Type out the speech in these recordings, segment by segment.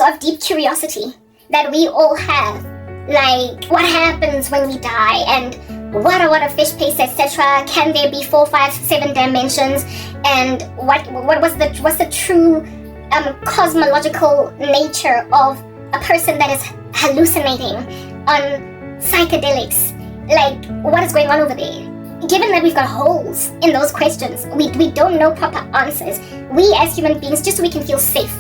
of deep curiosity that we all have. Like, what happens when we die, and what are fish pastes, etc. Can there be 4, 5, 7 dimensions? And what's the true cosmological nature of a person that is hallucinating on psychedelics? Like, what is going on over there? Given that we've got holes in those questions, we don't know proper answers. We as human beings, just so we can feel safe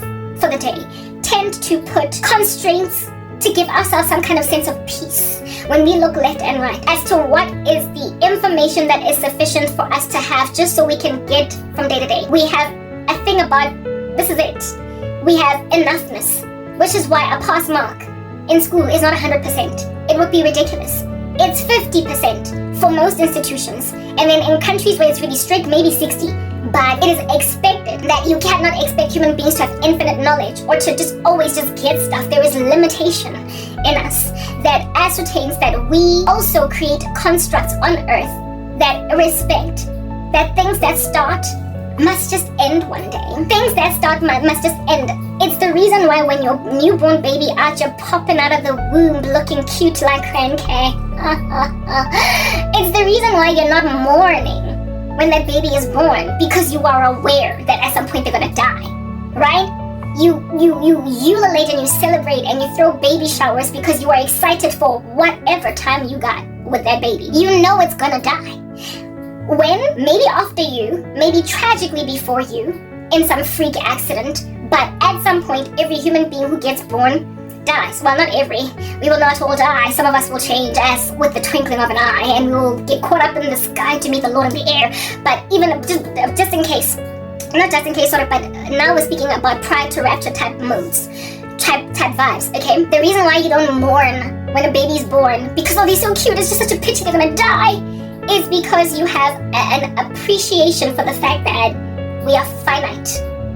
for the day, tend to put constraints to give ourselves some kind of sense of peace when we look left and right as to what is the information that is sufficient for us to have just so we can get from day to day. We have a thing about, this is it. We have enoughness, which is why a pass mark in school is not 100%. It would be ridiculous. It's 50% for most institutions. And then in countries where it's really strict, maybe 60. But it is expected that you cannot expect human beings to have infinite knowledge or to just always just get stuff. There is limitation in us that ascertains that we also create constructs on earth that respect that things that start must just end one day. Things that start must just end. It's the reason why when your newborn baby out, you're popping out of the womb looking cute like cranky. It's the reason why you're not mourning when that baby is born, because you are aware that at some point they're gonna die, right? You ululate and you celebrate and you throw baby showers because you are excited for whatever time you got with that baby. You know it's gonna die. When, maybe after you, maybe tragically before you, in some freak accident, but at some point every human being who gets born dies. Well, not every. We will not all die. Some of us will change as with the twinkling of an eye, and we will get caught up in the sky to meet the Lord in the air. But even just in case, not just in case, sort of, but now we're speaking about prior to rapture type modes, type vibes, okay? The reason why you don't mourn when a baby's born, because oh, they're so cute, it's just such a pity they're gonna die, is because you have an appreciation for the fact that we are finite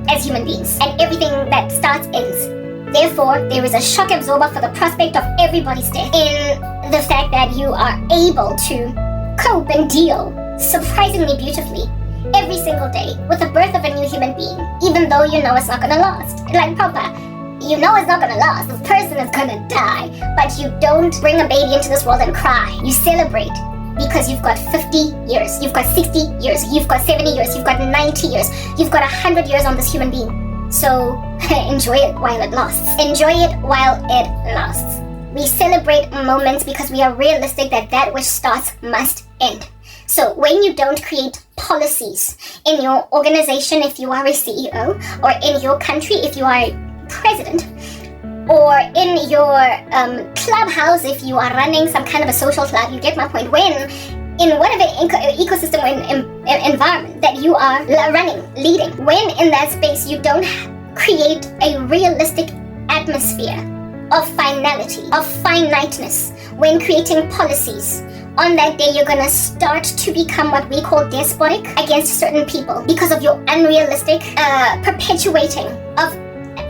as human beings, and everything that starts ends. Therefore, there is a shock absorber for the prospect of everybody's death in the fact that you are able to cope and deal surprisingly beautifully every single day with the birth of a new human being, even though you know it's not gonna last. Like proper, you know it's not gonna last. This person is gonna die, but you don't bring a baby into this world and cry. You celebrate because you've got 50 years, you've got 60 years, you've got 70 years, you've got 90 years, you've got 100 years on this human being. So enjoy it while it lasts. Enjoy it while it lasts. We celebrate moments because we are realistic that which starts must end. So when you don't create policies in your organization, if you are a CEO, or in your country, if you are a president, or in your clubhouse, if you are running some kind of a social club, you get my point. When in whatever ecosystem or environment that you are running, leading, when in that space you don't create a realistic atmosphere of finality, of finiteness, when creating policies, on that day you're gonna start to become what we call despotic against certain people because of your unrealistic perpetuating of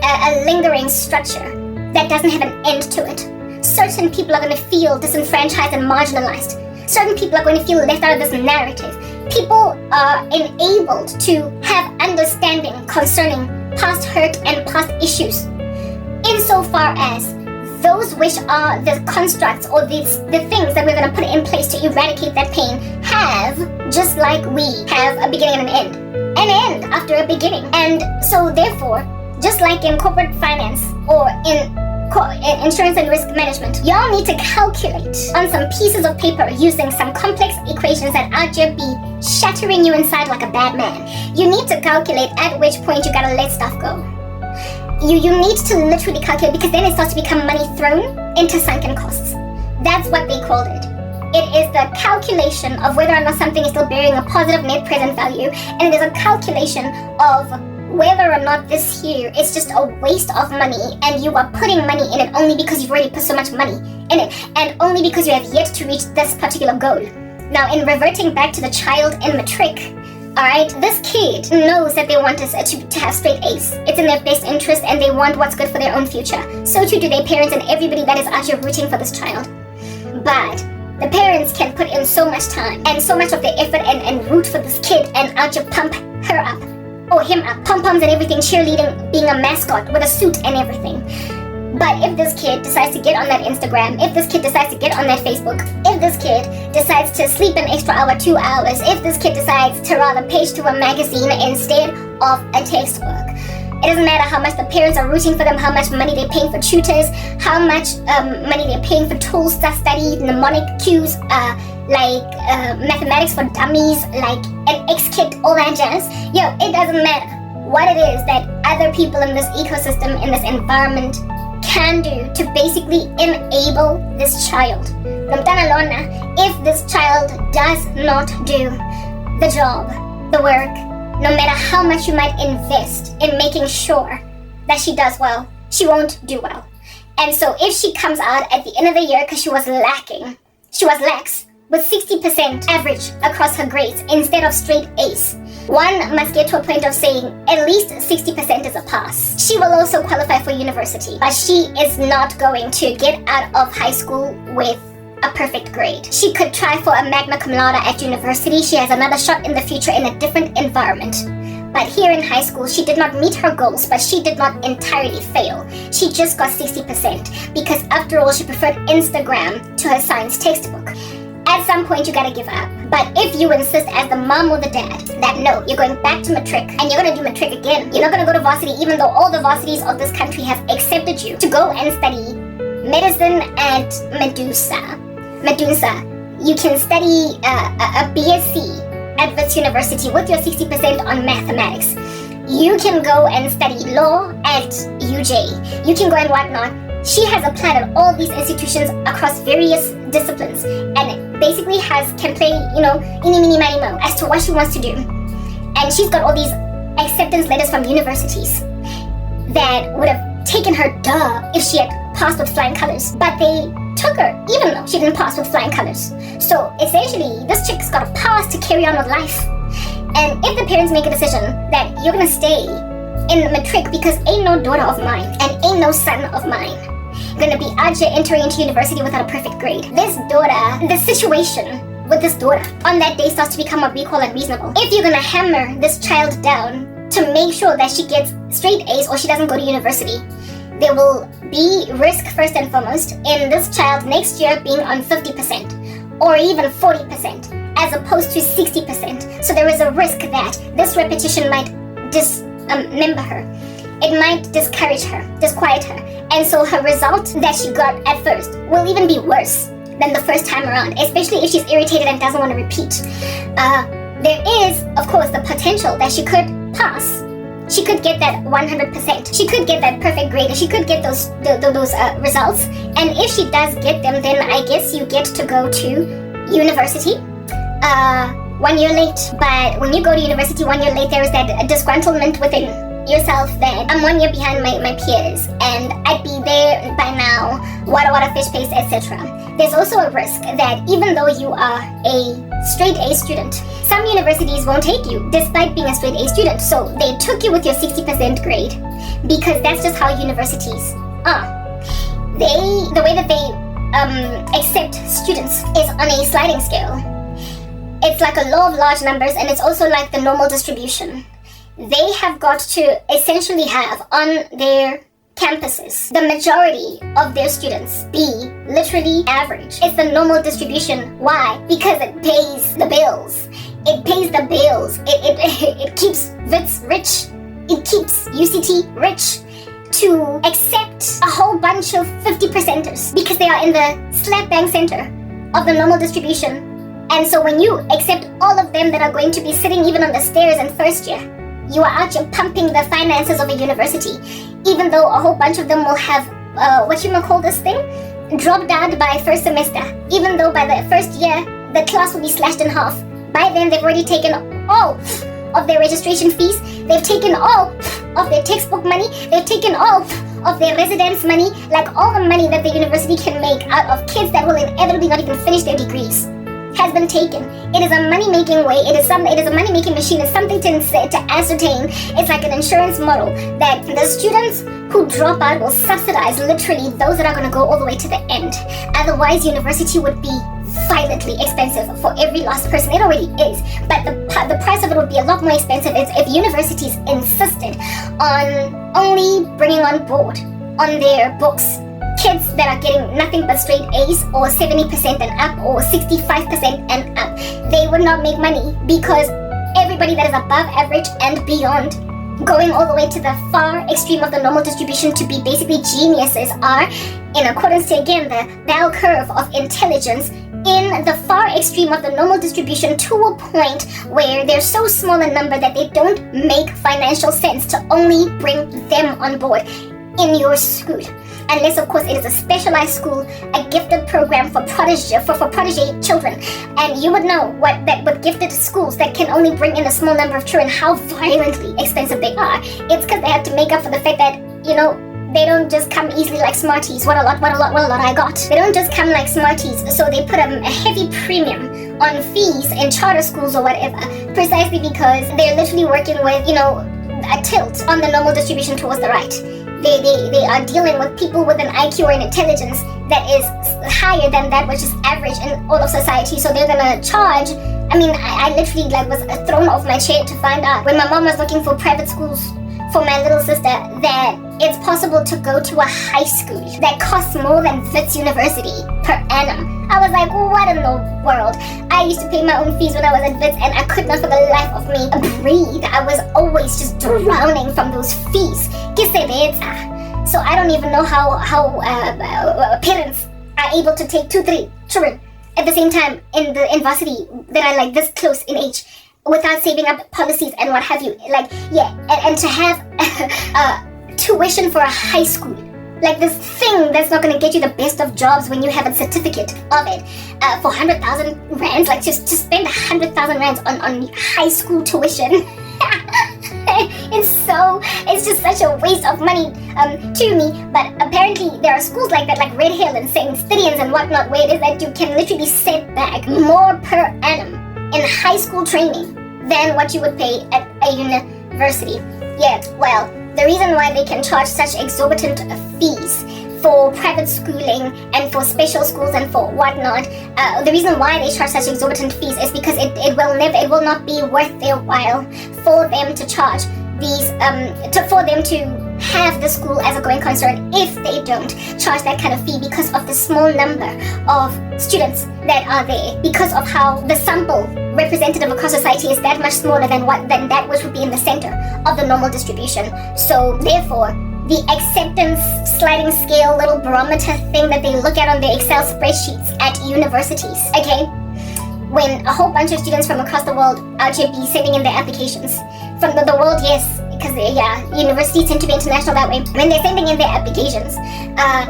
a lingering structure that doesn't have an end to it. Certain people are gonna feel disenfranchised and marginalized. Certain people are going to feel left out of this narrative. People are enabled to have understanding concerning past hurt and past issues, insofar as those which are the constructs or the things that we're going to put in place to eradicate that pain have, just like we have a beginning and an end after a beginning. And so therefore, just like in corporate finance or in insurance and risk management, y'all need to calculate on some pieces of paper using some complex equations that out here be shattering you inside like a bad man. You need to calculate at which point you gotta let stuff go. You need to literally calculate, because then it starts to become money thrown into sunken costs. That's what they called it. It is the calculation of whether or not something is still bearing a positive net present value, and it is a calculation of whether or not this here is just a waste of money and you are putting money in it only because you've already put so much money in it, and only because you have yet to reach this particular goal. Now, in reverting back to the child in matric, alright, this kid knows that they want us to have straight A's. It's in their best interest and they want what's good for their own future. So too do their parents and everybody that is out here rooting for this child. But the parents can put in so much time and so much of their effort and root for this kid and out here pump her up. him up, pom-poms and everything, cheerleading, being a mascot with a suit and everything. But if this kid decides to get on that Instagram, if this kid decides to get on that Facebook, if this kid decides to sleep an extra hour, 2 hours, if this kid decides to rather page to a magazine instead of a textbook, it doesn't matter how much the parents are rooting for them, how much money they're paying for tutors, how much money they're paying for tools to study, mnemonic cues, mathematics for dummies, like an X-Kit, all that jazz. It doesn't matter what it is that other people in this ecosystem, in this environment can do to basically enable this child. If this child does not do the job, the work, no matter how much you might invest in making sure that she does well, she won't do well. And so if she comes out at the end of the year because she was lax, with 60% average across her grades instead of straight A's, one must get to a point of saying at least 60% is a pass. She will also qualify for university, but she is not going to get out of high school with a perfect grade. She could try for a magna cum laude at university. She has another shot in the future in a different environment. But here in high school, she did not meet her goals, but she did not entirely fail. She just got 60% because after all, she preferred Instagram to her science textbook. At some point, you gotta give up. But if you insist as the mom or the dad that no, you're going back to matric and you're gonna do matric again, you're not gonna go to varsity even though all the varsities of this country have accepted you to go and study medicine at Medusa, you can study a BSc at Wits University with your 60% on mathematics. You can go and study law at UJ. You can go and whatnot. She has applied at all these institutions across various disciplines and basically can play, eeny, meeny, miny, mo as to what she wants to do. And she's got all these acceptance letters from universities that would have taken her if she had passed with flying colors. But they took her even though she didn't pass with flying colors. So essentially, this chick's got a pass to carry on with life. And if the parents make a decision that you're gonna stay in matric because ain't no daughter of mine and ain't no son of mine gonna be out here entering into university without a perfect grade, the situation with this daughter on that day starts to become what we call unreasonable. If you're gonna hammer this child down to make sure that she gets straight A's or she doesn't go to university, there will be risk first and foremost in this child next year being on 50% or even 40% as opposed to 60%. So there is a risk that this repetition might dismember her. It might discourage her, disquiet her. And so her result that she got at first will even be worse than the first time around, especially if she's irritated and doesn't want to repeat. There is, of course, the potential that she could pass. She could get that 100%. She could get that perfect grade. She could get those results. And if she does get them, then I guess you get to go to university 1 year late. But when you go to university 1 year late, there is that disgruntlement within yourself that I'm 1 year behind my peers and I'd be there by now, wada fish paste, etc. There's also a risk that even though you are a straight A student, some universities won't take you despite being a straight A student. So they took you with your 60% grade because that's just how universities are. The way that they accept students is on a sliding scale. It's like a law of large numbers, and it's also like the normal distribution. They have got to essentially have on their campuses the majority of their students be literally average. It's the normal distribution. Why? Because it pays the bills. It pays the bills. It keeps Wits rich. It keeps UCT rich to accept a whole bunch of 50%ers because they are in the slap bang center of the normal distribution. And so when you accept all of them that are going to be sitting even on the stairs in first year, you are out here pumping the finances of a university, even though a whole bunch of them will have, dropped out by first semester. Even though by the first year, the class will be slashed in half. By then, they've already taken all of their registration fees. They've taken all of their textbook money. They've taken all of their residence money, like all the money that the university can make out of kids that will inevitably not even finish their degrees. has been taken. It is a money-making way. It is a money-making machine. It's something to ascertain. It's like an insurance model that the students who drop out will subsidize literally those that are going to go all the way to the end. Otherwise, university would be violently expensive for every lost person. It already is, but the price of it would be a lot more expensive if universities insisted on only bringing on board on their books kids that are getting nothing but straight A's or 70% and up or 65% and up. They would not make money because everybody that is above average and beyond, going all the way to the far extreme of the normal distribution to be basically geniuses, are, in accordance to, again, the bell curve of intelligence, in the far extreme of the normal distribution to a point where they're so small a number that they don't make financial sense to only bring them on board in your school. Unless, of course, it is a specialized school, a gifted program for protege children. And you would know with gifted schools that can only bring in a small number of children, how violently expensive they are. It's because they have to make up for the fact that, they don't just come easily like Smarties. What a lot I got. They don't just come like Smarties, so they put a heavy premium on fees in charter schools or whatever, precisely because they're literally working with, a tilt on the normal distribution towards the right. They are dealing with people with an IQ or an intelligence that is higher than that which is average in all of society, so they're gonna charge. I literally was thrown off my chair to find out when my mom was looking for private schools for my little sister that it's possible to go to a high school that costs more than Wits University per annum. I was like, what in the world? I used to pay my own fees when I was at Wits, and I could not for the life of me breathe. I was always just drowning from those fees. So I don't even know how parents are able to take 2-3 children at the same time in varsity that are like this close in age, without saving up policies and what have you. And to have tuition for a high school, like this thing that's not going to get you the best of jobs when you have a certificate of it, for 100,000 rands, just spend 100,000 rands on high school tuition. It's just such a waste of money to me. But apparently there are schools like that, like Red Hill and St. Stithians and whatnot, where it is that you can literally set back more per annum in high school training than what you would pay at a university. The reason why they can charge such exorbitant fees for private schooling and for special schools and for whatnot, the reason why they charge such exorbitant fees is because it will not be worth their while for them to charge these for them to have the school as a going concern if they don't charge that kind of fee, because of the small number of students that are there, because of how the sample representative across society is that much smaller than that which would be in the center of the normal distribution. So therefore, the acceptance sliding scale little barometer thing that they look at on their Excel spreadsheets at universities, okay? When a whole bunch of students from across the world out here be sending in their applications, from the world, yes, because universities tend to be international that way. When they're sending in their applications,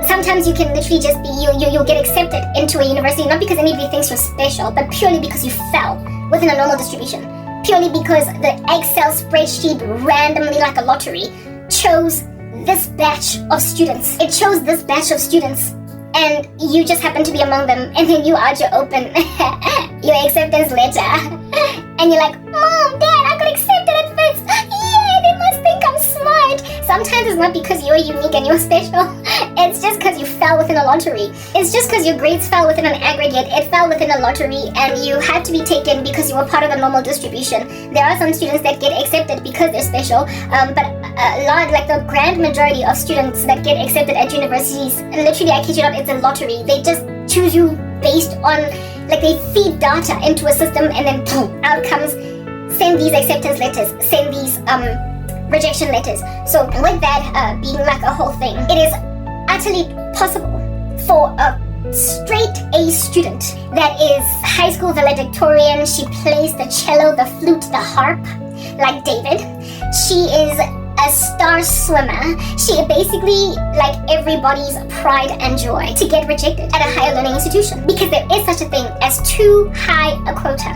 sometimes you can literally just be, you'll get accepted into a university, not because anybody thinks you're special, but purely because you fell within a normal distribution. Purely because the Excel spreadsheet randomly, like a lottery, chose this batch of students. It chose this batch of students, and you just happen to be among them, and then you open your acceptance letter, and you're like, Mom, Dad, I got accepted at Wits. Yeah, they must think I'm smart. Sometimes it's not because you're unique and you're special. It's just because you fell within a lottery. It's just because your grades fell within an aggregate. It fell within a lottery, and you had to be taken because you were part of the normal distribution. There are some students that get accepted because they're special, but a lot, like the grand majority of students that get accepted at universities, literally, I kid you not, it's a lottery. They just choose you based on, they feed data into a system, and then boom, out comes, send these acceptance letters, send these rejection letters. So with that being like a whole thing, it is utterly possible for a straight A student that is high school valedictorian, she plays the cello, the flute, the harp, like David. She is a star swimmer. She basically like everybody's pride and joy to get rejected at a higher learning institution, because there is such a thing as too high a quota,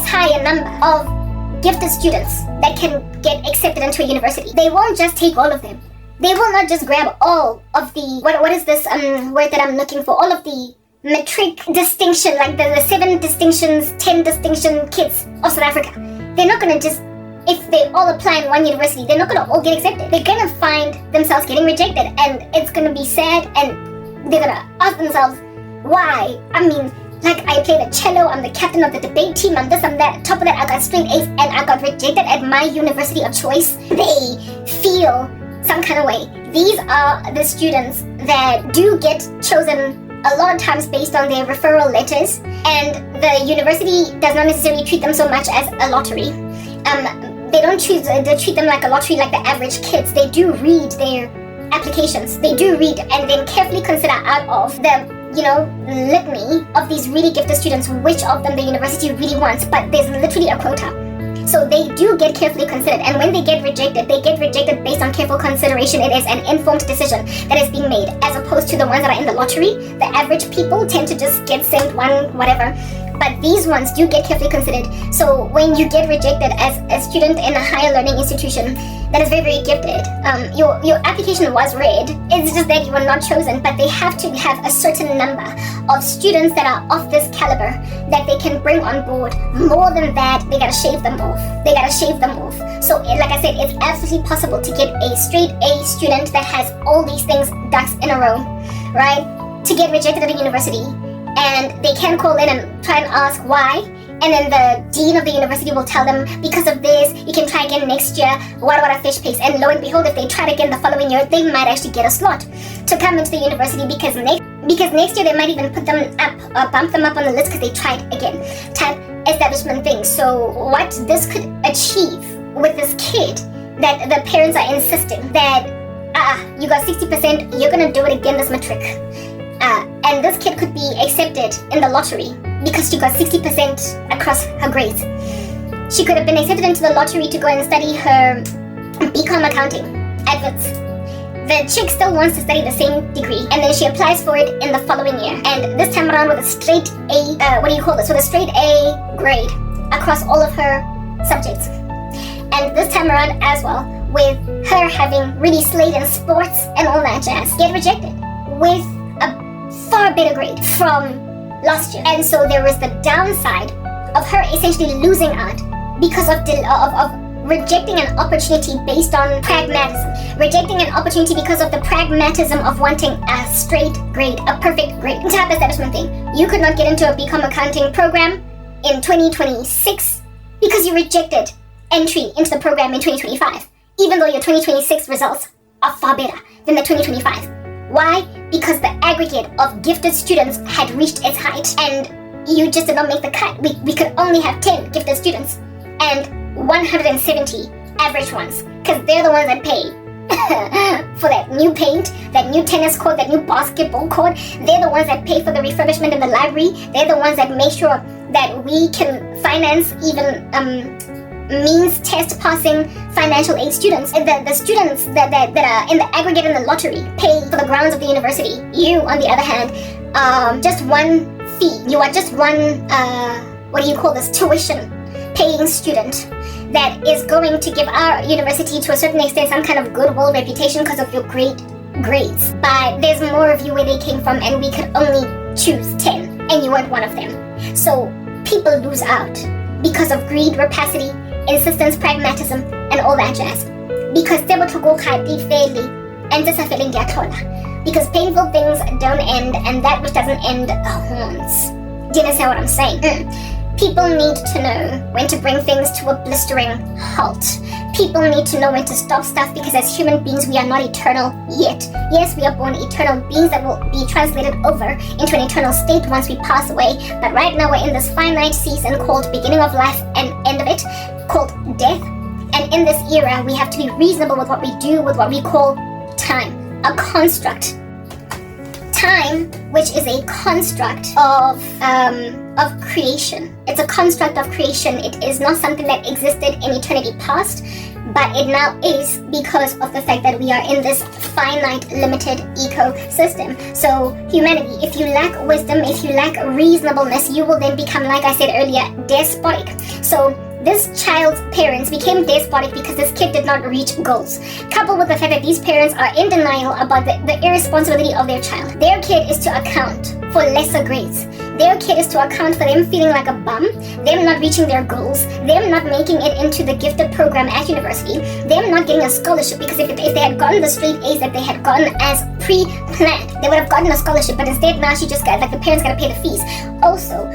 high a number of gifted students that can get accepted into a university. They won't just take all of them. They will not just grab all of the, what is this word that I'm looking for? All of the matric distinction, like the 7 distinctions, 10 distinction kids of South Africa. They're not going to just, if they all apply in one university, they're not going to all get accepted. They're going to find themselves getting rejected, and it's going to be sad, and they're going to ask themselves, why? I mean, like, I play the cello, I'm the captain of the debate team, I'm this, I'm that. Top of that, I got straight A's, and I got rejected at my university of choice. They feel some kind of way. These are the students that do get chosen a lot of times based on their referral letters, and the university does not necessarily treat them so much as a lottery. They don't they treat them like a lottery like the average kids. They do read their applications. They do read and then carefully consider out of the litany of these really gifted students which of them the university really wants, but there's literally a quota. So they do get carefully considered, and when they get rejected based on careful consideration. It is an informed decision that is being made, as opposed to the ones that are in the lottery. The average people tend to just get sent one whatever, but these ones do get carefully considered. So when you get rejected as a student in a higher learning institution that is very, very gifted, your application was read. It's just that you were not chosen, but they have to have a certain number of students that are of this caliber that they can bring on board. More than that, they gotta shave them off. So like I said, it's absolutely possible to get a straight A student that has all these things ducks in a row, right? To get rejected at a university, and they can call in and try and ask why, and then the dean of the university will tell them, because of this, you can try again next year, what a fish pace. And lo and behold, if they tried again the following year, they might actually get a slot to come into the university, because next year they might even put them up, bump them up on the list because they tried again. Type establishment things. So what this could achieve with this kid, that the parents are insisting that, you got 60%, you're gonna do it again this matric. And this kid could be accepted in the lottery because she got 60% across her grades. She could have been accepted into the lottery to go and study her BCom accounting at Wits. The chick still wants to study the same degree, and then she applies for it in the following year. And this time around with a straight A, with a straight A grade across all of her subjects. And this time around as well, with her having really slayed in sports and all that jazz, get rejected with a far better grade from last year. And so there was the downside of her essentially losing out because of rejecting an opportunity based on pragmatism. Rejecting an opportunity because of the pragmatism of wanting a straight grade, a perfect grade. Type establishment thing. You could not get into a BCom accounting program in 2026 because you rejected entry into the program in 2025, even though your 2026 results are far better than the 2025. Why? Because the aggregate of gifted students had reached its height, and you just did not make the cut. We could only have 10 gifted students and 170 average ones, because they're the ones that pay for that new paint, that new tennis court, that new basketball court. They're the ones that pay for the refurbishment in the library. They're the ones that make sure that we can finance even means test passing financial aid students. The students that are in the aggregate in the lottery pay for the grounds of the university. You, on the other hand, just one fee. You are just one, tuition paying student that is going to give our university, to a certain extent, some kind of goodwill reputation because of your great grades. But there's more of you where they came from, and we could only choose 10, and you weren't one of them. So people lose out because of greed, rapacity, insistence, pragmatism, and all that jazz. Because because painful things don't end, and that which doesn't end haunts. Do you understand what I'm saying? People need to know when to bring things to a blistering halt. People need to know when to stop stuff, because as human beings, we are not eternal yet. Yes, we are born eternal beings that will be translated over into an eternal state once we pass away. But right now, we're in this finite season called beginning of life and end of it, called death. And in this era, we have to be reasonable with what we do, with what we call time, a construct. Time, which is a construct of creation. It's a construct of creation. It is not something that existed in eternity past, but it now is because of the fact that we are in this finite, limited ecosystem. So humanity, if you lack wisdom, if you lack reasonableness, you will then become, like I said earlier, despotic. So this child's parents became despotic because this kid did not reach goals, coupled with the fact that these parents are in denial about the irresponsibility of their child. Their kid is to account for lesser grades. Their kid is to account for them feeling like a bum, them not reaching their goals, them not making it into the gifted program at university, them not getting a scholarship, because if they had gotten the straight A's that they had gotten as pre-planned, they would have gotten a scholarship, but instead now she just got, like, the parents gotta pay the fees. Also,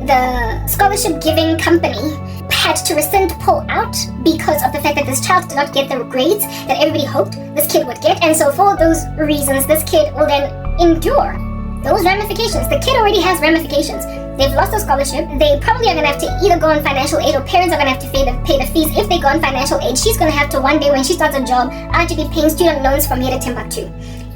the scholarship giving company had to rescind pull out because of the fact that this child did not get the grades that everybody hoped this kid would get, and so for those reasons this kid will then endure those ramifications. The kid already has ramifications. They've lost a scholarship. They probably are going to have to either go on financial aid, or parents are going to have to pay the fees. If they go on financial aid, she's going to have to, one day when she starts a job, actually paying student loans from here to Timbuktu.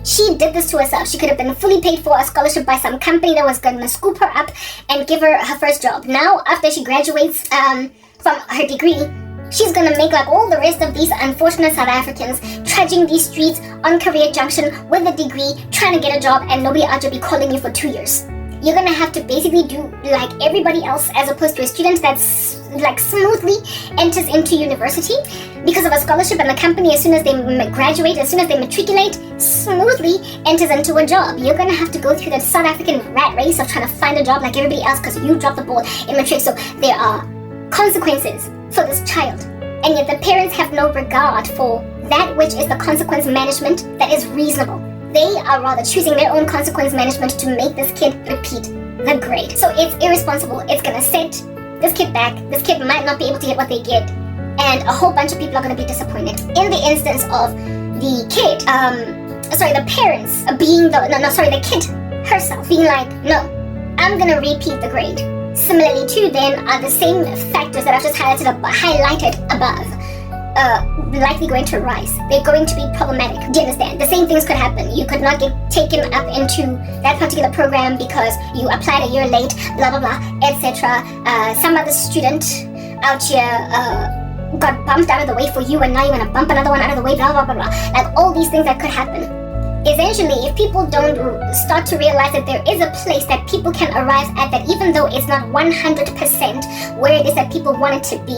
She did this to herself. She could have been fully paid for a scholarship by some company that was going to scoop her up and give her her first job. Now, after she graduates from her degree, she's gonna make like all the rest of these unfortunate South Africans trudging these streets on Career Junction with a degree, trying to get a job, and nobody out to be calling you for 2 years. You're gonna have to basically do like everybody else, as opposed to a student that's like smoothly enters into university because of a scholarship, and the company, as soon as they graduate, as soon as they matriculate, smoothly enters into a job. You're gonna have to go through the South African rat race of trying to find a job like everybody else because you dropped the ball in matric. So there are consequences for this child, and yet the parents have no regard for that which is the consequence management that is reasonable. They are rather choosing their own consequence management to make this kid repeat the grade. So it's irresponsible. It's gonna set this kid back. This kid might not be able to get what they get, and a whole bunch of people are gonna be disappointed. In the instance of the kid, the parents being the kid herself being like, no, I'm gonna repeat the grade. Similarly too, then, are the same factors that I've just highlighted above likely going to arise. They're going to be problematic. Do you understand? The same things could happen. You could not get taken up into that particular program because you applied a year late, blah blah blah, etc. Some other student out here got bumped out of the way for you, and now you want to bump another one out of the way, blah blah blah blah. Like all these things that could happen. Essentially, if people don't start to realize that there is a place that people can arrive at, that even though it's not 100% where it is that people want it to be,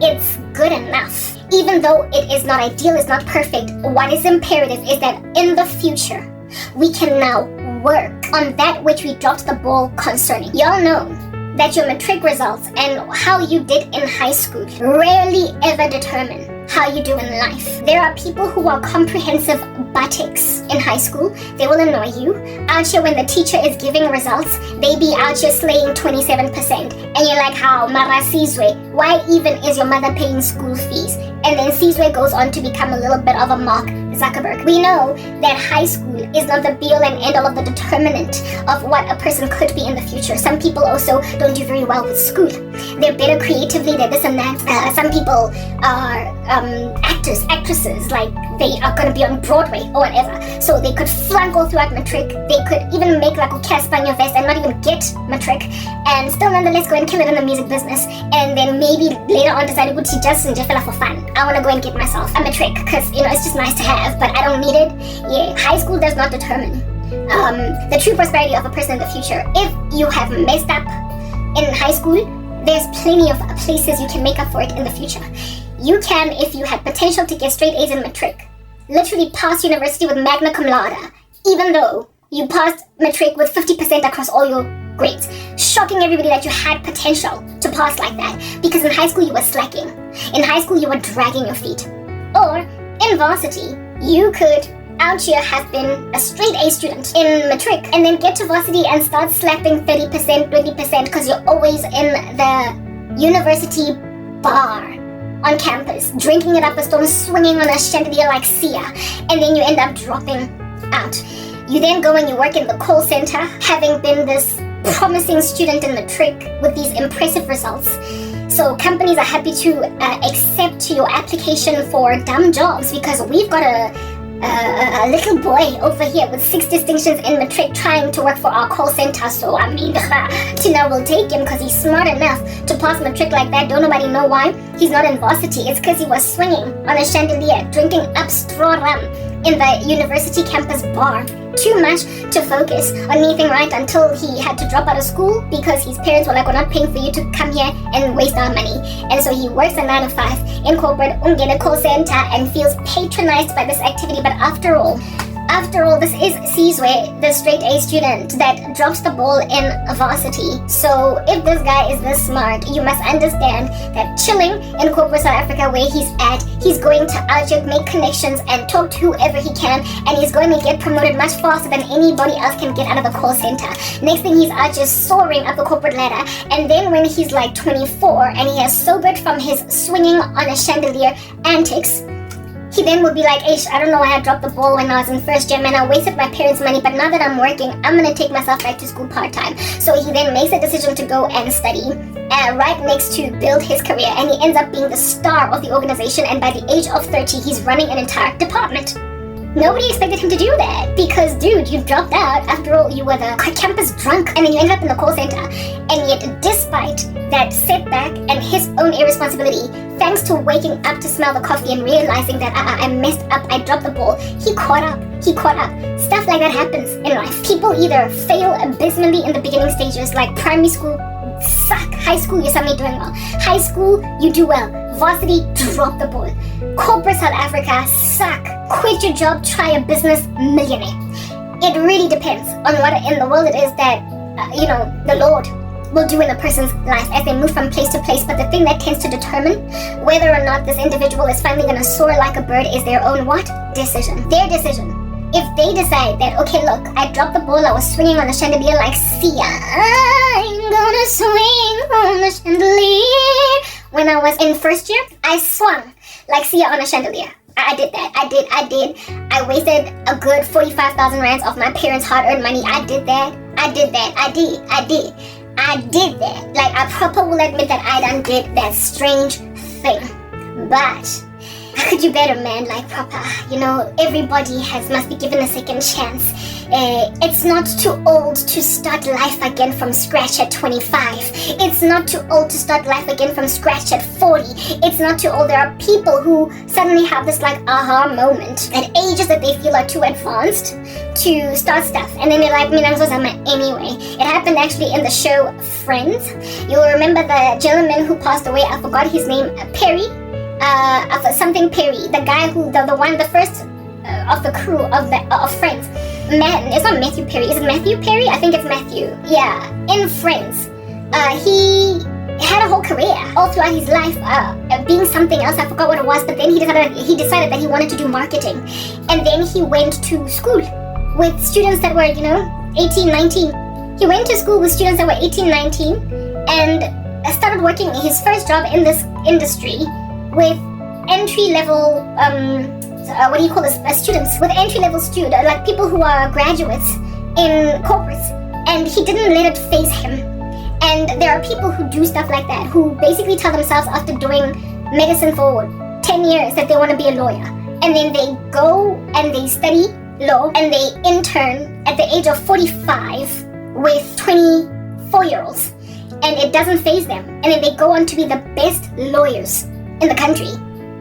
it's good enough. Even though it is not ideal, it's not perfect, what is imperative is that in the future, we can now work on that which we dropped the ball concerning. Y'all know that your matric results and how you did in high school rarely ever determine how you do in life. There are people who are comprehensive buttocks in high school. They will annoy you. Out here when the teacher is giving results, they be out here slaying 27%. And you're like, how? Mara Sizwe, why even is your mother paying school fees? And then Sizwe goes on to become a little bit of a Mark Zuckerberg. We know that high school is not the be-all and end-all of the determinant of what a person could be in the future. Some people also don't do very well with school. They're better creatively, they're this and that. Some people are actors, actresses, like they are going to be on Broadway or whatever. So they could flunk all throughout matric. They could even make like a Casper on your vest and not even get matric, and still nonetheless go and kill it in the music business. And then maybe later on decide to just for fun. I want to go and get myself a matric because, you know, it's just nice to have, but I don't need it. Yeah, high school does not determine the true prosperity of a person in the future. If you have messed up in high school, there's plenty of places you can make up for it in the future. You can, if you had potential to get straight A's in matric, literally pass university with magna cum laude, even though you passed matric with 50% across all your grades, shocking everybody that you had potential to pass like that, because in high school you were slacking. In high school you were dragging your feet. Or in varsity, you could out here have been a straight A student in matric and then get to varsity and start slapping 30%, 20% because you're always in the university bar on campus, drinking it up a storm, swinging on a chandelier like Sia, and then you end up dropping out. You then go and you work in the call center, having been this promising student in matric with these impressive results. So companies are happy to accept your application for dumb jobs because we've got a little boy over here with 6 distinctions in matric trying to work for our call center. So I mean, Tina will take him because he's smart enough to pass matric like that. Don't nobody know why he's not in varsity. It's because he was swinging on a chandelier, drinking up straw rum in the university campus bar. Too much to focus on anything right until he had to drop out of school because his parents were like, we're not paying for you to come here and waste our money. And so he works a 9 to 5 in corporate, in a call center, and feels patronized by this activity. But after all, this is Sizwe, the straight A student that drops the ball in varsity. So if this guy is this smart, you must understand that chilling in corporate South Africa where he's at, he's going to outjump, make connections, and talk to whoever he can, and he's going to get promoted much faster than anybody else can get out of the call center. Next thing, he's out just soaring up the corporate ladder, and then when he's like 24 and he has sobered from his swinging on a chandelier antics, he then would be like, I don't know why I dropped the ball when I was in first year, man. I wasted my parents' money, but now that I'm working, I'm going to take myself back to school part-time. So he then makes a decision to go and study right next to build his career, and he ends up being the star of the organization, and by the age of 30, he's running an entire department. Nobody expected him to do that because, dude, you dropped out. After all, you were the campus drunk, and then you ended up in the call center. And yet, despite that setback and his own irresponsibility, thanks to waking up to smell the coffee and realizing that I messed up, I dropped the ball, he caught up. Stuff like that happens in life. People either fail abysmally in the beginning stages, like primary school, suck. High school, you're suddenly doing well. High school, you do well. Varsity, drop the ball. Corporate South Africa, suck. Quit your job, try a business, millionaire. It really depends on what in the world it is that, the Lord will do in a person's life as they move from place to place. But the thing that tends to determine whether or not this individual is finally going to soar like a bird is their own what? Decision. Their decision. If they decide that, okay, look, I dropped the ball, I was swinging on the chandelier like Sia. I'm gonna swing on the chandelier. When I was in first year, I swung like Sia on a chandelier. I did that. I did. I wasted a good 45,000 rands of my parents' hard-earned money. I did that. I did that. Like, I proper will admit that I done did that strange thing. But I could do better, man. Like, proper, everybody must be given a second chance. It's not too old to start life again from scratch at 25. It's not too old to start life again from scratch at 40. It's not too old. There are people who suddenly have this like aha moment at ages that they feel are too advanced to start stuff, and then they're like, anyway. It happened actually in the show Friends. You'll remember the gentleman who passed away. I forgot his name. Perry. Something Perry, the guy who the first of the crew of Friends. It's not Matthew Perry. Is it Matthew Perry? I think it's Matthew. Yeah, in Friends, he had a whole career all throughout his life being something else. I forgot what it was, but then he decided that he wanted to do marketing, and then he went to school with students that were 18, 19. He went to school with students that were 18, 19, and started working his first job in this industry with entry-level, students, with entry-level students, like people who are graduates in corporates, and he didn't let it faze him. And there are people who do stuff like that, who basically tell themselves after doing medicine for 10 years that they want to be a lawyer, and then they go and they study law, and they intern at the age of 45 with 24-years, and it doesn't faze them, and then they go on to be the best lawyers in the country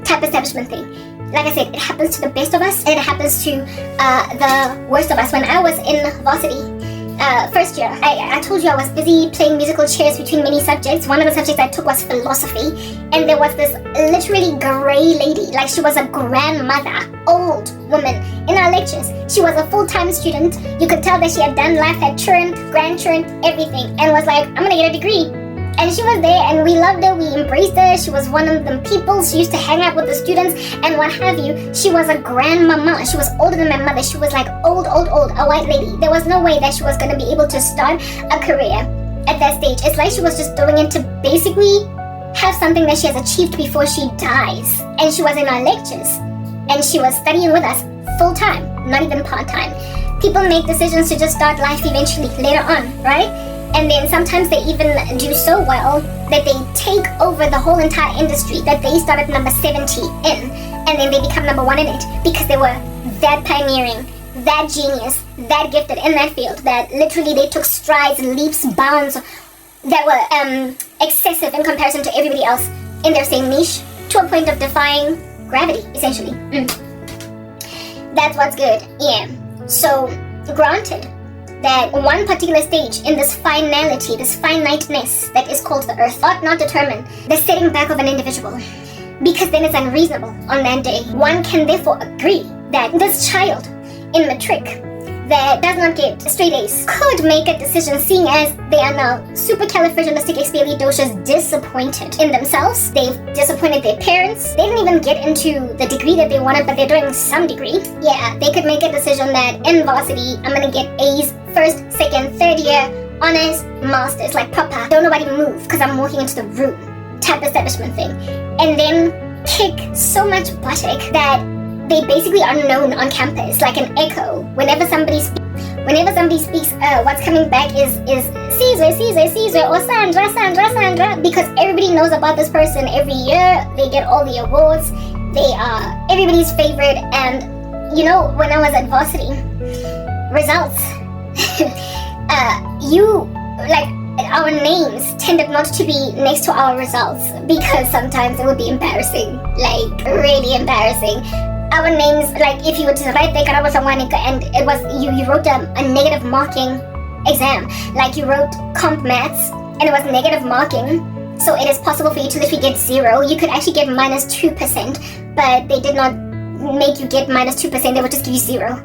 type establishment thing. Like I said, it happens to the best of us, and it happens to the worst of us. When I was in varsity, first year, I told you I was busy playing musical chairs between many subjects. One of the subjects I took was philosophy, and there was this literally gray lady, like she was a grandmother, old woman, in our lectures. She was a full-time student. You could tell that she had done life, had children, grandchildren, everything, and was like, I'm gonna get a degree. And she was there, and we loved her, we embraced her. She was one of them people. She used to hang out with the students and what have you. She was a grandmama. She was older than my mother. She was like old, a white lady. There was no way that she was going to be able to start a career at that stage. It's like she was just doing it to basically have something that she has achieved before she dies. And she was in our lectures, and she was studying with us full time, not even part time. People make decisions to just start life eventually, later on, right? And then sometimes they even do so well that they take over the whole entire industry that they started number 70 in, and then they become number 1 in it because they were that pioneering, that genius, that gifted in that field, that literally they took strides, leaps, bounds that were excessive in comparison to everybody else in their same niche, to a point of defying gravity, essentially. That's what's good. Yeah. So, granted that one particular stage in this finality, this finiteness that is called the earth, ought not determine the setting back of an individual, because then it's unreasonable on that day. One can therefore agree that this child in matric that does not get straight A's could make a decision, seeing as they are now supercalifragilisticexpialidocious disappointed in themselves. They've disappointed their parents. They didn't even get into the degree that they wanted, but they're doing some degree. Yeah, they could make a decision that in varsity, I'm gonna get A's first, second, third year, honors, masters, like proper. Don't nobody move because I'm walking into the room type establishment thing. And then kick so much buttock that they basically are known on campus like an echo. Whenever somebody speaks, what's coming back is Caesar, or Sandra, because everybody knows about this person. Every year they get all the awards. They are everybody's favorite. And you know, when I was at varsity, results, our names tended not to be next to our results because sometimes it would be embarrassing, like really embarrassing. Our names, like if you were to write the Karabo Hlongwane and it was you wrote a negative marking exam, like you wrote comp maths and it was negative marking, so it is possible for you to literally get 0. You could actually get -2%, but they did not make you get -2%, they would just give you 0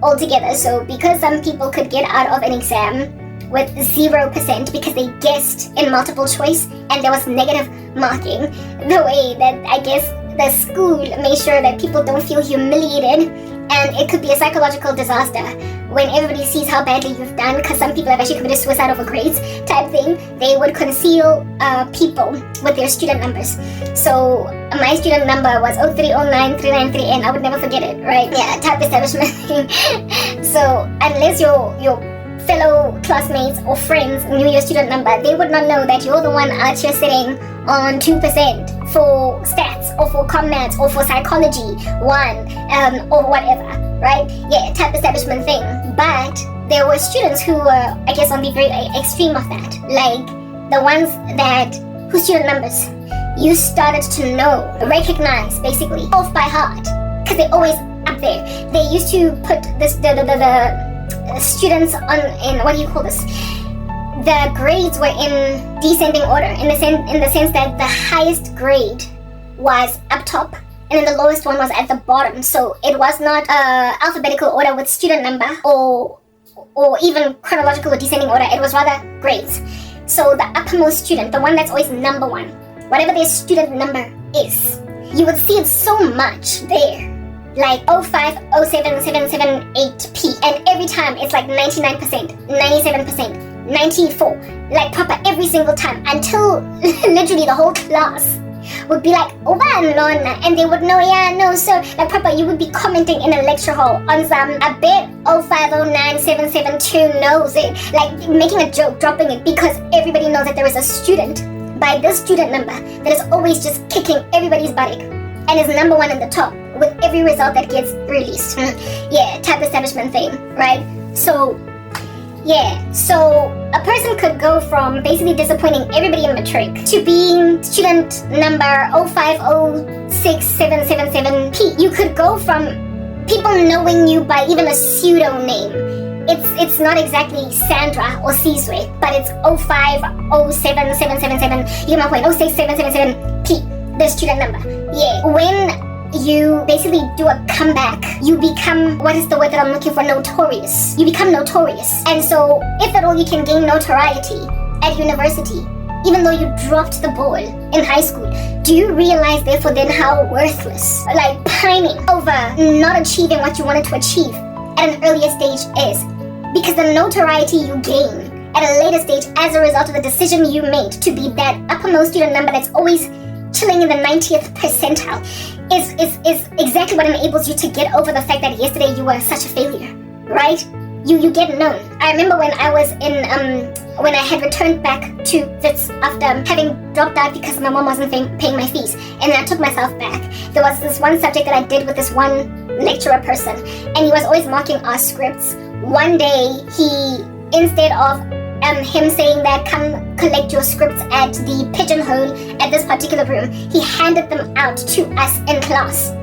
altogether. So because some people could get out of an exam with 0% because they guessed in multiple choice and there was negative marking, the way that I guess the school made sure that people don't feel humiliated, and it could be a psychological disaster when everybody sees how badly you've done, because some people have actually committed suicide over grades type thing. They would conceal people with their student numbers. So my student number was 0309393, and I would never forget it, right? Yeah, type establishment thing. So unless your fellow classmates or friends knew your student number, they would not know that you're the one out here sitting on 2% for stats or for comm maths or for psychology 1 or whatever, right? Yeah, type establishment thing. But there were students who were, I guess, on the very extreme of that, like the ones whose student numbers you started to know, recognize basically off by heart, because they're always up there. They used to put this the students in what do you call this? The grades were in descending order, in the sense that the highest grade was up top and then the lowest one was at the bottom. So it was not alphabetical order with student number or even chronological or descending order. It was rather grades. So the uppermost student, the one that's always number 1, whatever their student number is, you would see it so much there. Like 05, 07, 77, 8P. And every time it's like 99%, 97%. 94, like proper every single time, until literally the whole class would be like, oh man, and they would know, yeah, no, so like proper, you would be commenting in a lecture hall on some, I bet 0509772 knows it, like making a joke, dropping it, because everybody knows that there is a student by this student number that is always just kicking everybody's buttock and is number 1 in the top with every result that gets released. Yeah, type establishment thing, right? So yeah, so a person could go from basically disappointing everybody in matric to being student number 0506777P. You could go from people knowing you by even a pseudonym. It's not exactly Sandra or Caesar, but it's 0507777. You get my point, 06777P, the student number. Yeah, when you basically do a comeback, you become, what is the word that I'm looking for, notorious. You become notorious. And so, if at all you can gain notoriety at university, even though you dropped the ball in high school, do you realize therefore then how worthless, like pining over not achieving what you wanted to achieve at an earlier stage is? Because the notoriety you gain at a later stage as a result of the decision you made to be that uppermost student number that's always chilling in the 90th percentile is exactly what enables you to get over the fact that yesterday you were such a failure, right? You get known. I remember when I was in when I had returned back to Wits after having dropped out because my mom wasn't paying my fees, and then I took myself back. There was this one subject that I did with this one lecturer person, and he was always marking our scripts. One day he, instead of him saying that come collect your scripts at the pigeonhole at this particular room, he handed them out to us in class.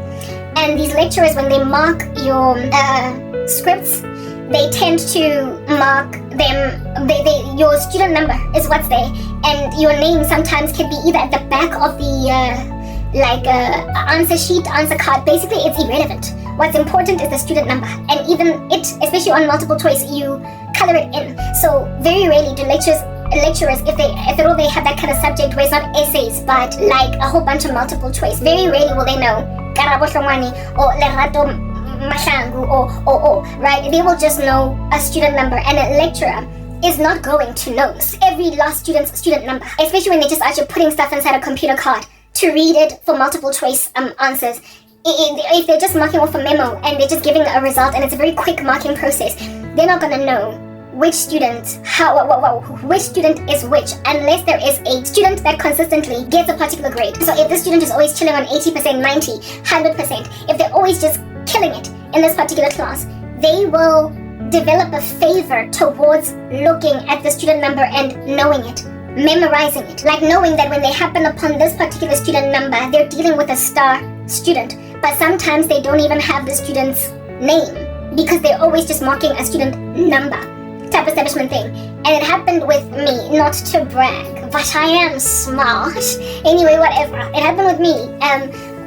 And these lecturers, when they mark your scripts, they tend to mark them, your student number is what's there, and your name sometimes can be either at the back of the answer sheet, answer card. Basically, it's irrelevant. What's important is the student number, and even it, especially on multiple choice, you color it in. So very rarely do lecturers, if at all they have that kind of subject where it's not essays but like a whole bunch of multiple choice, very rarely will they know Karabo Hlongwane or Lerato Mahlangu or right? They will just know a student number, and a lecturer is not going to know every last student's student number, especially when they're just actually putting stuff inside a computer card to read it for multiple choice answers. If they're just marking off a memo and they're just giving a result and it's a very quick marking process, they're not going to know which student, which student is which, unless there is a student that consistently gets a particular grade. So if the student is always chilling on 80%, 90, 100%, if they're always just killing it in this particular class, they will develop a favor towards looking at the student number and knowing it, memorizing it, like knowing that when they happen upon this particular student number, they're dealing with a star student, but sometimes they don't even have the student's name because they're always just marking a student number type establishment thing. And it happened with me, not to brag, but I am smart. Anyway, whatever, it happened with me.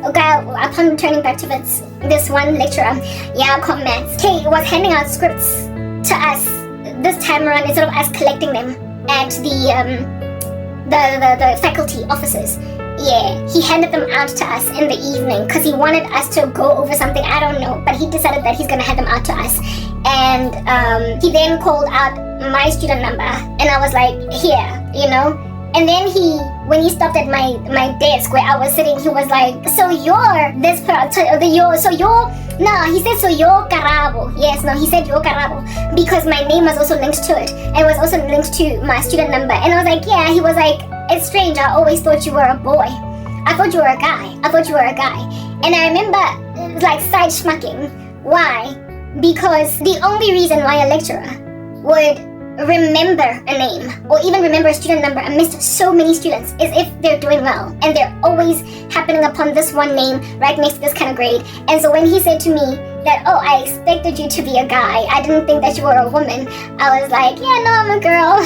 Upon returning back to this one lecturer, maths, he was handing out scripts to us this time around instead of us collecting them at the faculty offices. Yeah, he handed them out to us in the evening because he wanted us to go over something, I don't know, but he decided that he's gonna hand them out to us. And he then called out my student number, and I was like, here, you know. And then when he stopped at my desk where I was sitting, he was like, so you're this person, he said, so you're Karabo. Yes, no, he said you're Karabo because my name was also linked to it, and it was also linked to my student number. And I was like, yeah. He was like, it's strange, I always thought you were a boy. I thought you were a guy. And I remember like side schmucking. Why? Because the only reason why a lecturer would remember a name or even remember a student number amidst so many students is if they're doing well and they're always happening upon this one name right next to this kind of grade. And so when he said to me that, oh, I expected you to be a guy, I didn't think that you were a woman, I was like, yeah, no, I'm a girl.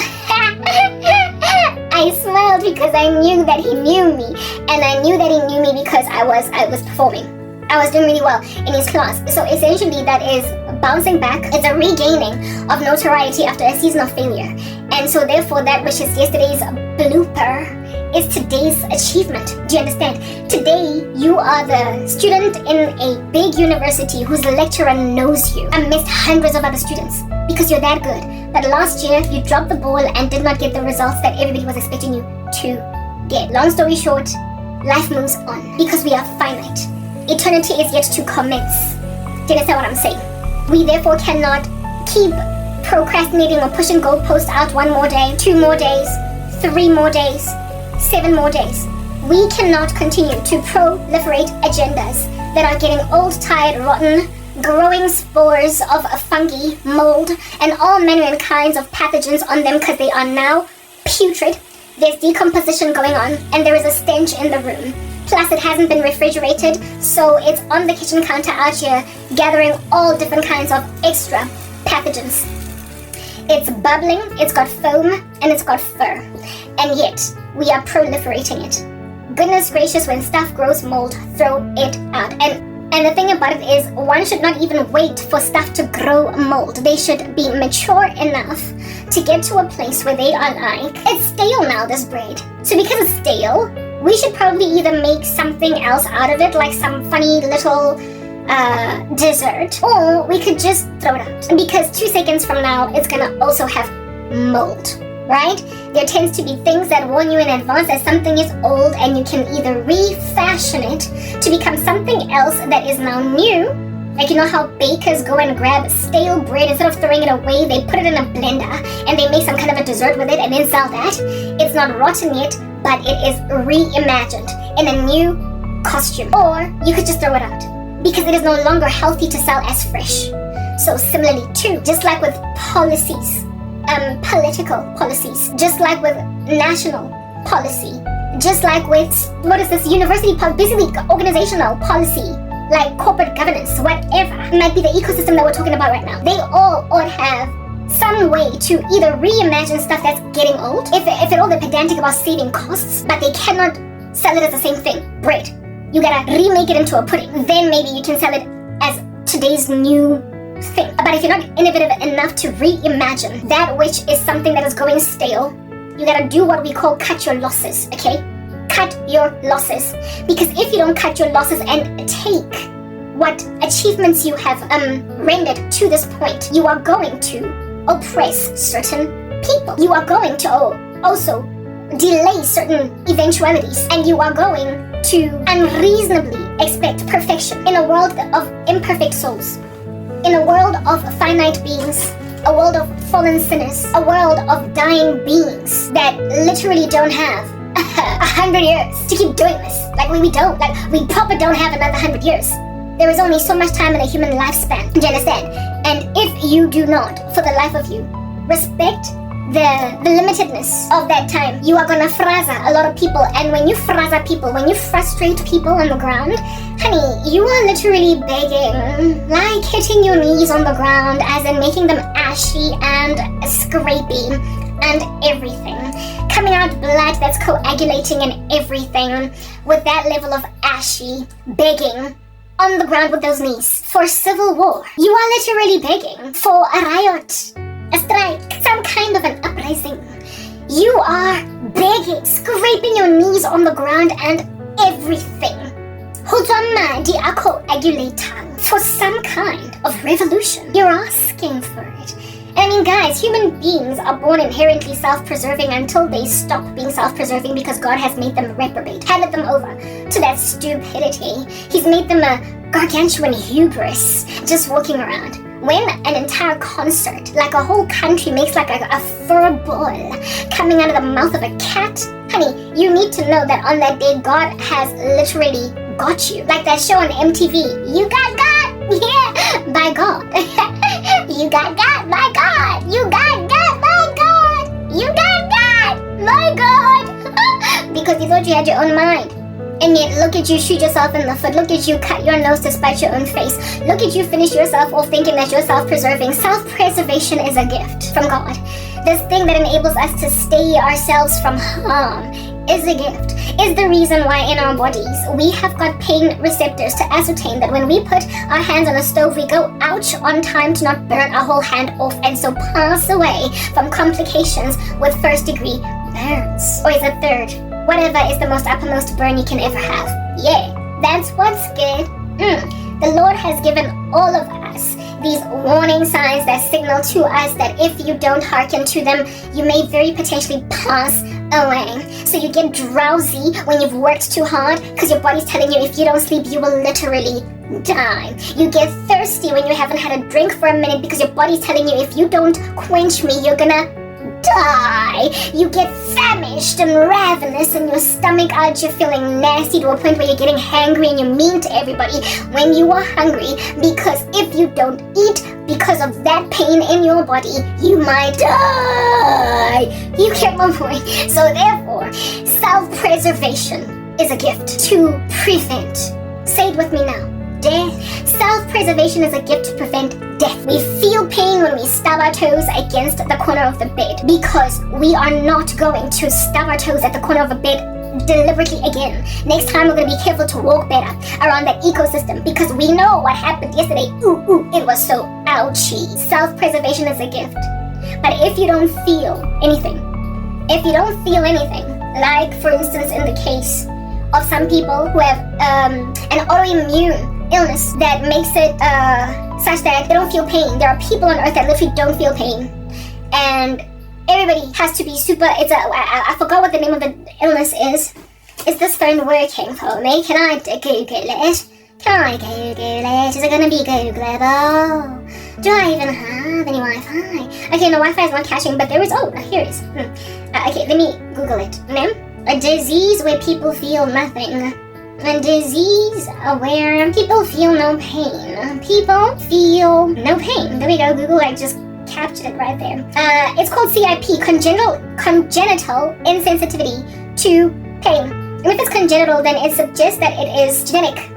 I smiled because I knew that he knew me, and I knew that he knew me because I was performing. I was doing really well in his class. So essentially that is bouncing back. It's a regaining of notoriety after a season of failure. And so therefore that which is yesterday's blooper is today's achievement. Do you understand? Today you are the student in a big university whose lecturer knows you amidst hundreds of other students because you're that good. But last year you dropped the ball and did not get the results that everybody was expecting you to get. Long story short, life moves on because we are finite. Eternity is yet to commence. Do you understand what I'm saying? We therefore cannot keep procrastinating or pushing goalposts out 1 more day, 2 more days, 3 more days, 7 more days. We cannot continue to proliferate agendas that are getting old, tired, rotten, growing spores of fungi, mold, and all manner kinds of pathogens on them because they are now putrid. There's decomposition going on and there is a stench in the room. Plus it hasn't been refrigerated, so it's on the kitchen counter out here gathering all different kinds of extra pathogens. It's bubbling, it's got foam, and it's got fur. And yet, we are proliferating it. Goodness gracious, when stuff grows mold, throw it out. And the thing about it is, one should not even wait for stuff to grow mold. They should be mature enough to get to a place where they are like, it's stale now, this bread. So because it's stale, we should probably either make something else out of it, like some funny little dessert, or we could just throw it out. Because 2 seconds from now, it's gonna also have mold, right? There tends to be things that warn you in advance that something is old and you can either refashion it to become something else that is now new. Like, you know how bakers go and grab stale bread, instead of throwing it away, they put it in a blender and they make some kind of a dessert with it and then sell that. It's not rotten yet, but it is reimagined in a new costume. Or you could just throw it out because it is no longer healthy to sell as fresh. So similarly too, just like with policies, political policies, just like with national policy, just like with, university policy, basically organizational policy, like corporate governance, whatever. It might be the ecosystem that we're talking about right now. They all ought have some way to either reimagine stuff that's getting old, if at all they're pedantic about saving costs, but they cannot sell it as the same thing. Bread. You gotta remake it into a pudding. Then maybe you can sell it as today's new thing. But if you're not innovative enough to reimagine that which is something that is going stale, you gotta do what we call cut your losses, okay? Cut your losses. Because if you don't cut your losses and take what achievements you have rendered to this point, you are going to oppress certain people. You are going to also delay certain eventualities, and you are going to unreasonably expect perfection in a world of imperfect souls, in a world of finite beings, a world of fallen sinners, a world of dying beings that literally don't have 100 years to keep doing this. Like we don't, like we probably don't have another 100 years. There is only so much time in a human lifespan, do you understand? And if you do not, for the life of you, respect the limitedness of that time, you are gonna fraza a lot of people. And when you fraza people, when you frustrate people on the ground, honey, you are literally begging, like hitting your knees on the ground, as in making them ashy and scrapey and everything. Coming out blood that's coagulating and everything, with that level of ashy, begging on the ground with those knees for civil war. You are literally begging for a riot, a strike, some kind of an uprising. You are begging, scraping your knees on the ground and everything. For some kind of revolution. You're asking for it. I mean, guys, human beings are born inherently self-preserving until they stop being self-preserving because God has made them reprobate, handed them over to that stupidity. He's made them a gargantuan hubris, just walking around. When an entire concert, like a whole country, makes like a fur ball coming out of the mouth of a cat, honey, you need to know that on that day, God has literally got you. Like that show on MTV, you got God, yeah, by God. You got God, my God. You got God, my God. You got God, my God. Because you thought you had your own mind. And yet, look at you shoot yourself in the foot. Look at you cut your nose to spite your own face. Look at you finish yourself off thinking that you're self-preserving. Self-preservation is a gift from God. This thing that enables us to stay ourselves from harm is a gift. Is the reason why in our bodies we have got pain receptors to ascertain that when we put our hands on a stove, we go ouch on time to not burn our whole hand off and so pass away from complications with first-degree burns. Or is it third? Whatever is the most uppermost burn you can ever have. Yeah, that's what's good. The Lord has given all of us these warning signs that signal to us that if you don't hearken to them, you may very potentially pass away. So you get drowsy when you've worked too hard because your body's telling you if you don't sleep, you will literally die. You get thirsty when you haven't had a drink for a minute because your body's telling you if you don't quench me, you're gonna die. You get famished and ravenous in your stomach out, you're feeling nasty to a point where you're getting hangry and you're mean to everybody when you are hungry, because if you don't eat because of that pain in your body, you might die. You get my point? So therefore, self-preservation is a gift to prevent, say it with me now, death. Self-preservation is a gift to prevent death. We feel pain when we stub our toes against the corner of the bed because we are not going to stub our toes at the corner of a bed deliberately again. Next time we're going to be careful to walk better around that ecosystem because we know what happened yesterday. It was so ouchy. Self-preservation is a gift. But if you don't feel anything, like for instance in the case of some people who have an autoimmune illness that makes it such that they don't feel pain. There are people on earth that literally don't feel pain, and everybody has to be super. I forgot what the name of the illness is. Is this phone working for me? Can I Google it? Is it gonna be Googleable? Do I even have any Wi-Fi? Okay, no, Wi-Fi is not catching, but there is. Oh, here it is. Okay, let me Google it. A disease where people feel nothing. A disease where people feel no pain. People feel no pain. There we go. Google just captured it right there. It's called CIP, congenital insensitivity to pain. If it's congenital, then it suggests that it is genetic,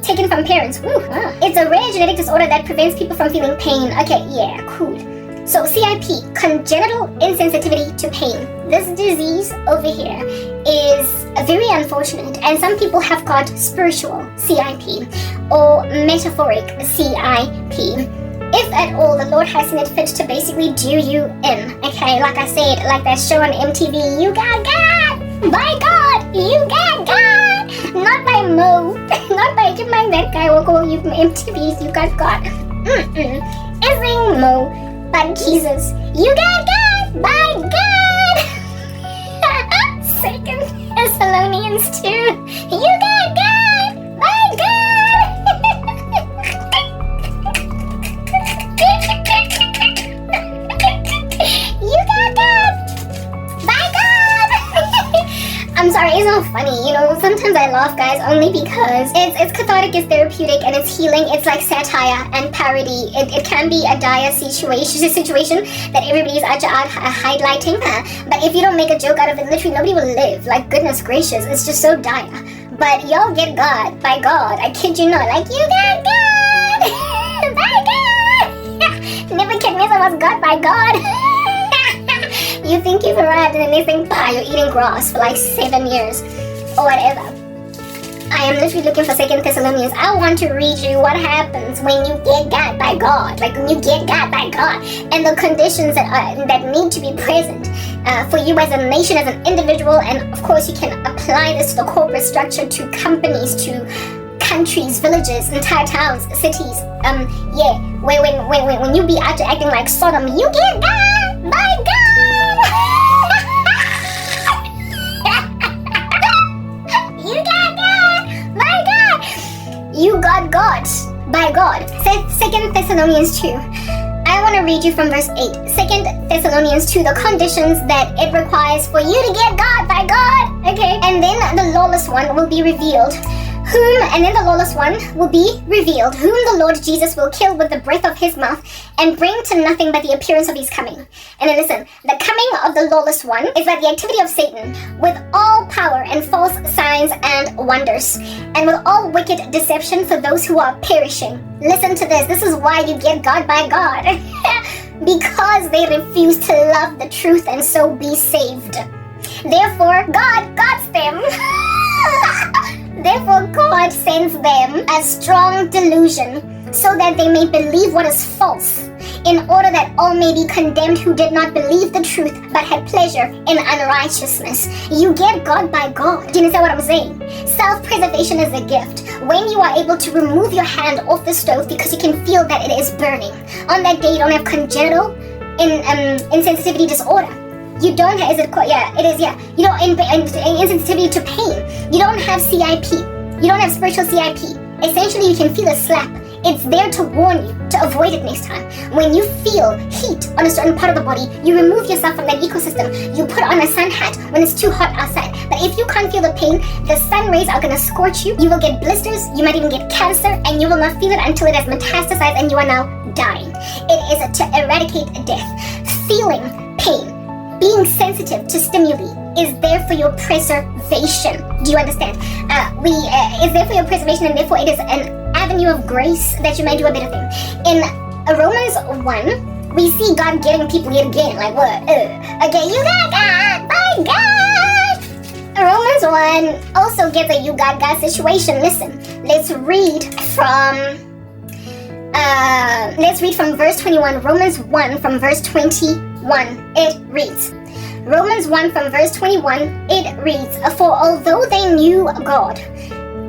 taken from parents. Woo, wow. It's a rare genetic disorder that prevents people from feeling pain. Okay, yeah, cool. So CIP, congenital insensitivity to pain. This disease over here is very unfortunate, and some people have got spiritual CIP or metaphoric CIP. If at all, the Lord has seen it fit to basically do you in. Okay, like I said, like that show on MTV, you got God! By God! You got God! Not by Mo. Not by that guy will call you from MTV, you got God. Isn't Mo. But Jesus, you got God by God. 2 Thessalonians 2, you got God by God. You got God by God. I'm sorry, it's not funny, you know, sometimes I laugh, guys, only because it's cathartic, it's therapeutic, and it's healing. It's like satire and parody. It can be a dire situation that everybody's out highlighting, but if you don't make a joke out of it, literally nobody will live. Like, goodness gracious, it's just so dire. But y'all get God by God, I kid you not. Like, you got God by God. Nebuchadnezzar was God by God. You think you've arrived, and the next thing, you're eating grass for like 7 years or whatever. I am literally looking for 2 Thessalonians. I want to read you what happens when you get God by God. Like, when you get God by God, and the conditions that need to be present for you as a nation, as an individual, and of course you can apply this to the corporate structure, to companies, to countries, villages, entire towns, cities. When you be out acting like Sodom, you get God by God. You got God by God. 2 Thessalonians 2. I want to read you from verse 8. 2 Thessalonians 2, the conditions that it requires for you to get God by God. Okay. And then the lawless one will be revealed. Whom the Lord Jesus will kill with the breath of his mouth and bring to nothing but the appearance of his coming. And then listen, the coming of the lawless one is by the activity of Satan, with all power and false signs and wonders, and with all wicked deception for those who are perishing. Listen to this. This is why you get God by God. Because they refuse to love the truth and so be saved. Therefore, God guards them. Therefore, God sends them a strong delusion, so that they may believe what is false, in order that all may be condemned who did not believe the truth, but had pleasure in unrighteousness. You get God by God. Do you understand what I'm saying? Self-preservation is a gift. When you are able to remove your hand off the stove because you can feel that it is burning. On that day, you don't have congenital insensitivity disorder. You don't have, You don't, insensitivity to pain. You don't have CIP. You don't have spiritual CIP. Essentially, you can feel a slap. It's there to warn you, to avoid it next time. When you feel heat on a certain part of the body, you remove yourself from that ecosystem. You put on a sun hat when it's too hot outside. But if you can't feel the pain, the sun rays are going to scorch you. You will get blisters, you might even get cancer, and you will not feel it until it has metastasized and you are now dying. It is to eradicate death. Feeling pain, being sensitive to stimuli is there for your preservation. Do you understand? It's there for your preservation, and therefore it is an avenue of grace that you might do a better thing. In Romans 1, we see God getting people yet again. Like, what? Okay, you got God by God. Romans 1 also gets a you got God situation. Listen, let's read from verse 21. Romans 1 from verse 21. It reads, Romans 1 from verse 21, it reads, For although they knew God,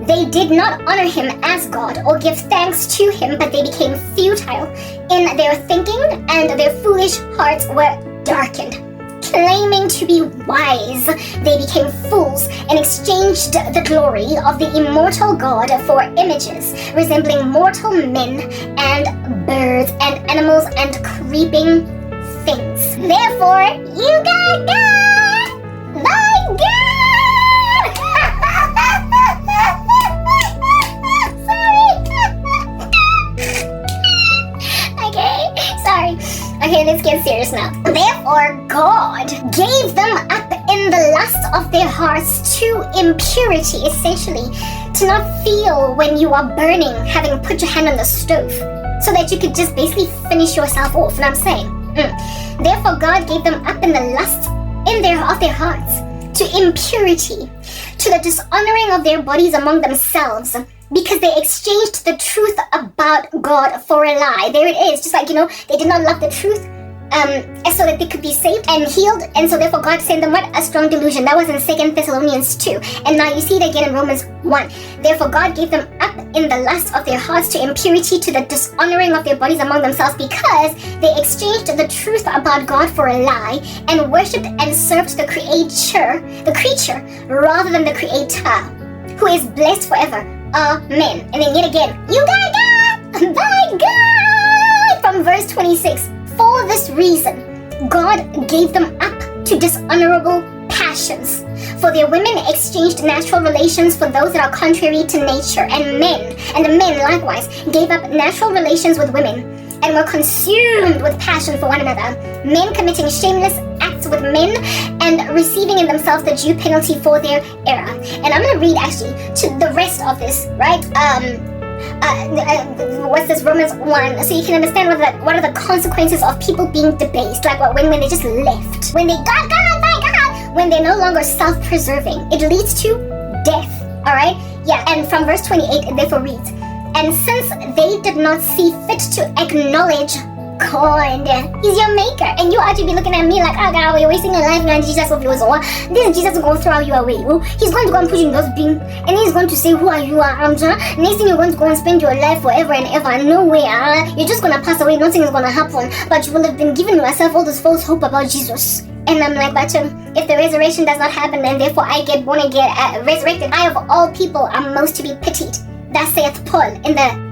they did not honor him as God or give thanks to him, but they became futile in their thinking, and their foolish hearts were darkened. Claiming to be wise, they became fools and exchanged the glory of the immortal God for images resembling mortal men and birds and animals and creeping things. Therefore, you got God by God. Sorry. Okay, let's get serious now. Therefore, God gave them up in the lust of their hearts to impurity, essentially, to not feel when you are burning, having put your hand on the stove, so that you could just basically finish yourself off. And I'm saying, therefore God gave them up in the lust of their hearts to impurity, to the dishonoring of their bodies among themselves, because they exchanged the truth about God for a lie. There it is. Just like, they did not love the truth, so that they could be saved and healed, and so therefore God sent them what? A strong delusion. That was in 2 Thessalonians 2, and now you see it again in Romans 1. Therefore God gave them up in the lust of their hearts to impurity, to the dishonoring of their bodies among themselves, because they exchanged the truth about God for a lie, and worshipped and served the creature, rather than the Creator, who is blessed forever. Amen. And then yet again, you got God, thy God, from verse 26. For this reason, God gave them up to dishonorable passions. For their women exchanged natural relations for those that are contrary to nature, and the men likewise gave up natural relations with women, and were consumed with passion for one another, men committing shameless acts with men, and receiving in themselves the due penalty for their error. And I'm going to read actually to the rest of this, right? What's this, Romans 1, so you can understand what are the consequences of people being debased, like when they just left, when they got God, my God, when they're no longer self-preserving. It leads to death, all right? Yeah, and from verse 28, it therefore reads, and since they did not see fit to acknowledge God, He's your maker, and you ought to be looking at me like, oh God, we're wasting your life, and Jesus will be this Jesus is going to throw you away. He's going to go and put you in those bins, and he's going to say, who are you? Next thing you're going to go and spend your life forever and ever, nowhere. You're just going to pass away, nothing is going to happen, but you will have been giving yourself all this false hope about Jesus. And I'm like, but if the resurrection does not happen, and therefore I get born again, resurrected, I of all people am most to be pitied. That saith Paul in the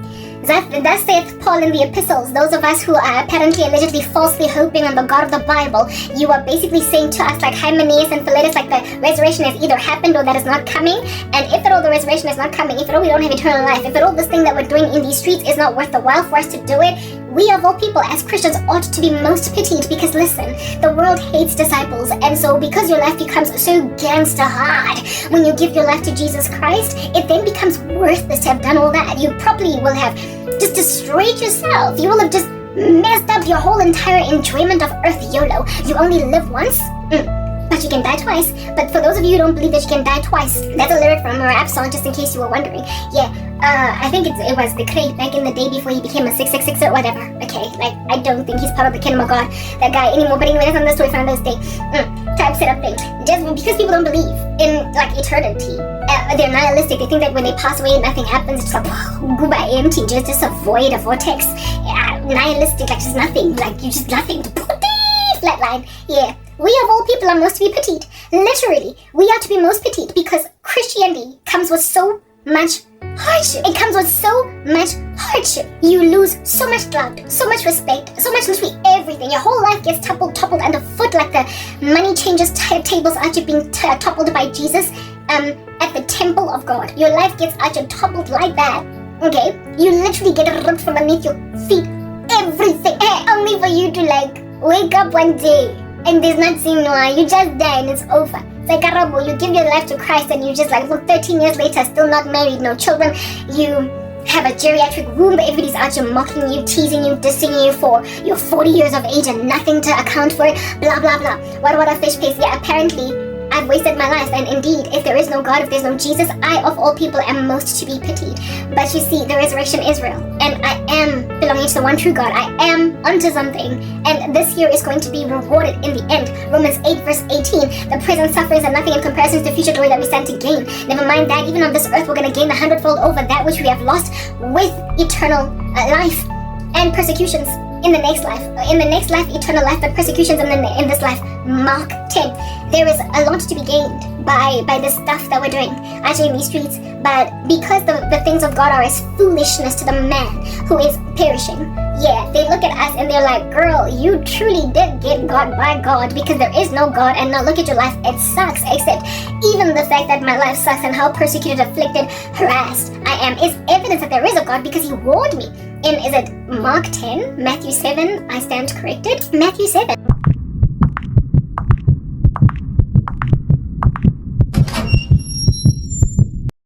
That saith Paul in the epistles. Those of us who are apparently, allegedly, falsely hoping on the God of the Bible, you are basically saying to us, like Hymenaeus and Philetus, like the resurrection has either happened or that is not coming. And if at all the resurrection is not coming, if at all we don't have eternal life, if at all this thing that we're doing in these streets is not worth the while for us to do it, we of all people as Christians ought to be most pitied, because listen, the world hates disciples, and so because your life becomes so gangster hard when you give your life to Jesus Christ, it then becomes worthless to have done all that. You probably will have just destroyed yourself. You will have just messed up your whole entire enjoyment of earth. YOLO. You only live once, but you can die twice. But for those of you who don't believe that you can die twice, that's a lyric from a rap song, just in case you were wondering. Yeah, I think it was the Craig back in the day before he became a 666 or whatever. Okay, like, I don't think he's part of the kingdom of God, that guy anymore. But anyway, that's another story for another day. Type set up thing. Just because people don't believe in, like, eternity, they're nihilistic. They think that when they pass away, nothing happens. It's like, goodbye, empty, just a void, a vortex. Nihilistic, like, just nothing. Like, you just nothing. Flatline. Yeah. We of all people are most to be pitied. Literally, we are to be most pitied, because Christianity comes with so much hardship. It comes with so much hardship. You lose so much clout, so much respect, so much, literally everything. Your whole life gets toppled underfoot, like the money changers tables are being toppled by Jesus at the temple of God. Your life gets toppled like that. Okay, you literally get ripped from beneath your feet. Everything, only for you to like wake up one day and there's nothing more. You just die and it's over. It's like Karabo, you give your life to Christ and you just like, look, 13 years later, still not married, no children. You have a geriatric womb, but everybody's out here mocking you, teasing you, dissing you for your 40 years of age and nothing to account for it, blah, blah, blah. What a fish paste. Yeah, apparently I've wasted my life, and indeed, if there is no God, if there's no Jesus, I of all people am most to be pitied. But you see, the resurrection is real, and I am belonging to the one true God. I am onto something, and this year is going to be rewarded in the end. Romans 8 verse 18, the present sufferings are nothing in comparison to the future glory that we stand to gain. Never mind that, even on this earth we're going to gain 100-fold over that which we have lost, with eternal life and persecutions in the next life. In the next life, eternal life, but persecutions in this life. Mark 10. There is a lot to be gained by this stuff that we're doing actually in these streets, but because the things of God are as foolishness to the man who is perishing, yeah, they look at us and they're like, girl, you truly did get God by God, because there is no God, and now look at your life, it sucks. Except even the fact that my life sucks and how persecuted, afflicted, harassed I am is evidence that there is a God, because he warned me in, is it Mark 10, Matthew 7, I stand corrected, Matthew 7.